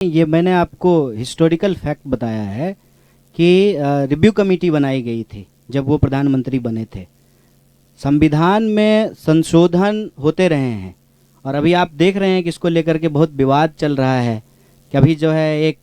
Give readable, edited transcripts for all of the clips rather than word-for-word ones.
ये मैंने आपको हिस्टोरिकल फैक्ट बताया है कि रिव्यू कमेटी बनाई गई थी जब वो प्रधानमंत्री बने थे। संविधान में संशोधन होते रहे हैं और अभी आप देख रहे हैं कि इसको लेकर के बहुत विवाद चल रहा है कि अभी जो है एक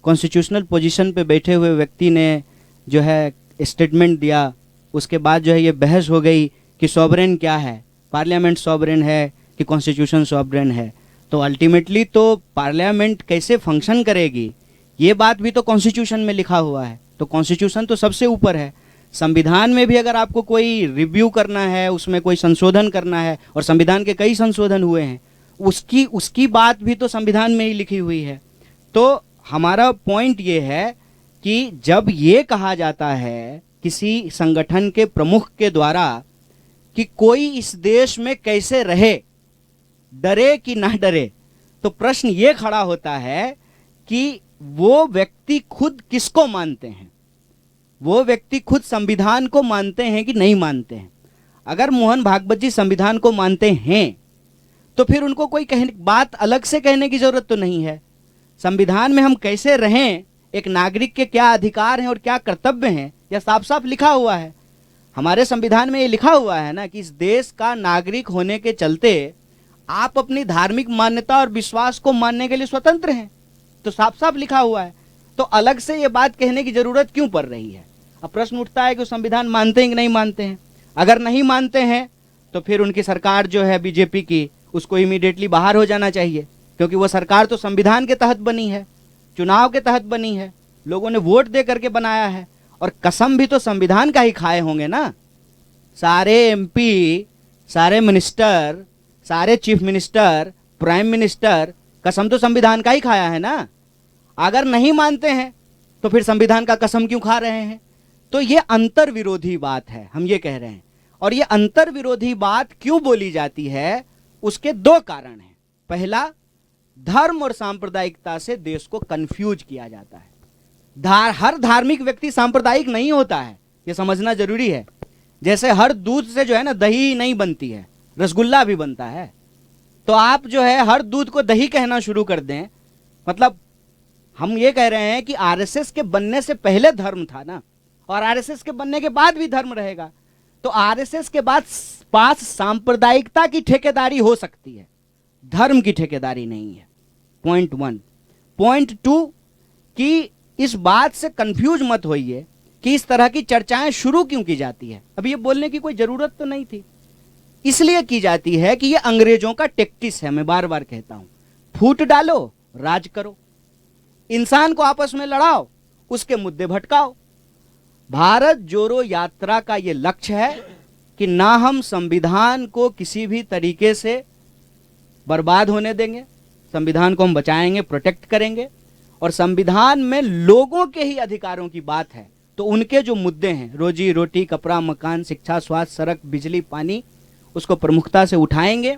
कॉन्स्टिट्यूशनल पोजीशन पे बैठे हुए व्यक्ति ने जो है स्टेटमेंट दिया। उसके बाद जो है ये बहस हो गई कि सॉवरेन क्या है, पार्लियामेंट सॉवरेन है कि कॉन्स्टिट्यूशन सॉवरेन है। तो अल्टीमेटली तो पार्लियामेंट कैसे फंक्शन करेगी ये बात भी तो कॉन्स्टिट्यूशन में लिखा हुआ है। तो कॉन्स्टिट्यूशन तो सबसे ऊपर है। संविधान में भी अगर आपको कोई रिव्यू करना है, उसमें कोई संशोधन करना है, और संविधान के कई संशोधन हुए हैं, उसकी बात भी तो संविधान में ही लिखी हुई है। तो हमारा पॉइंट ये है कि जब ये कहा जाता है किसी संगठन के प्रमुख के द्वारा कि कोई इस देश में कैसे रहे, डरे कि ना डरे, तो प्रश्न ये खड़ा होता है कि वो व्यक्ति खुद किसको मानते हैं, वो व्यक्ति खुद संविधान को मानते हैं कि नहीं मानते हैं। अगर मोहन भागवत जी संविधान को मानते हैं तो फिर उनको कोई बात अलग से कहने की जरूरत तो नहीं है। संविधान में हम कैसे रहें, एक नागरिक के क्या अधिकार हैं और क्या कर्तव्य हैं, यह साफ साफ लिखा हुआ है। हमारे संविधान में ये लिखा हुआ है ना कि इस देश का नागरिक होने के चलते आप अपनी धार्मिक मान्यता और विश्वास को मानने के लिए स्वतंत्र हैं। तो साफ साफ लिखा हुआ है, तो अलग से ये बात कहने की जरूरत क्यों पड़ रही है। अब प्रश्न उठता है कि वो संविधान मानते हैं कि नहीं मानते हैं। अगर नहीं मानते हैं तो फिर उनकी सरकार जो है बीजेपी की, उसको इमीडिएटली बाहर हो जाना चाहिए, क्योंकि वो सरकार तो संविधान के तहत बनी है, चुनाव के तहत बनी है, लोगों ने वोट दे करके बनाया है, और कसम भी तो संविधान का ही खाए होंगे ना। सारे एमपी, सारे मिनिस्टर, सारे चीफ मिनिस्टर, प्राइम मिनिस्टर, कसम तो संविधान का ही खाया है ना। अगर नहीं मानते हैं तो फिर संविधान का कसम क्यों खा रहे हैं। तो ये अंतर विरोधी बात है, हम ये कह रहे हैं। और ये अंतर विरोधी बात क्यों बोली जाती है, उसके दो कारण हैं। पहला, धर्म और सांप्रदायिकता से देश को कंफ्यूज किया जाता है। हर धार्मिक व्यक्ति सांप्रदायिक नहीं होता है, ये समझना जरूरी है। जैसे हर दूध से जो है ना दही नहीं बनती है, रसगुल्ला भी बनता है। तो आप जो है हर दूध को दही कहना शुरू कर दें, मतलब हम ये कह रहे हैं कि आरएसएस के बनने से पहले धर्म था ना, और आरएसएस के बनने के बाद भी धर्म रहेगा। तो आरएसएस के बाद पास सांप्रदायिकता की ठेकेदारी हो सकती है, धर्म की ठेकेदारी नहीं है। पॉइंट 1। पॉइंट 2 कि इस बात से कंफ्यूज मत होइए कि इस तरह की चर्चाएं शुरू क्यों की जाती है। अब ये बोलने की कोई जरूरत तो नहीं थी, इसलिए की जाती है कि ये अंग्रेजों का टैक्टिस है। मैं बार बार कहता हूं, फूट डालो, राज करो, इंसान को आपस में लड़ाओ, उसके मुद्दे भटकाओ। भारत जोड़ो यात्रा का ये लक्ष्य है कि ना हम संविधान को किसी भी तरीके से बर्बाद होने देंगे, संविधान को हम बचाएंगे, प्रोटेक्ट करेंगे। और संविधान में लोगों के ही अधिकारों की बात है, तो उनके जो मुद्दे हैं, रोजी रोटी, कपड़ा, मकान, शिक्षा, स्वास्थ्य, सड़क, बिजली, पानी, उसको प्रमुखता से उठाएंगे